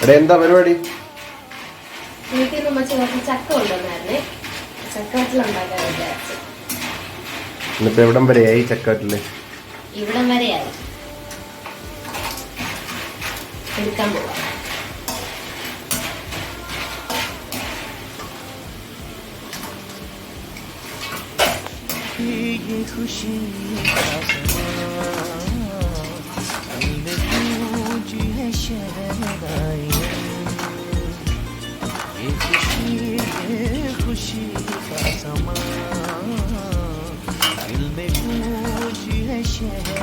എടാ എന്താ പരിപാടി? വീട്ടിൽ നിന്ന് കുറച്ച് ചക്ക കൊണ്ടുവന്നായിരുന്നേ. ചക്കവറ്റിലുണ്ടാക്കാൻ വിചാരിച്ചു. ഇന്നിപ്പോ എവിടം വരെയായി ചക്കവറ്റില്? ഇവിടം വരെയായി. എടുക്കാൻ പോവാം. ये खुशी का गूंजी है शहनाई, ये खुशी का समा दिल में गूंजी है शहनाई.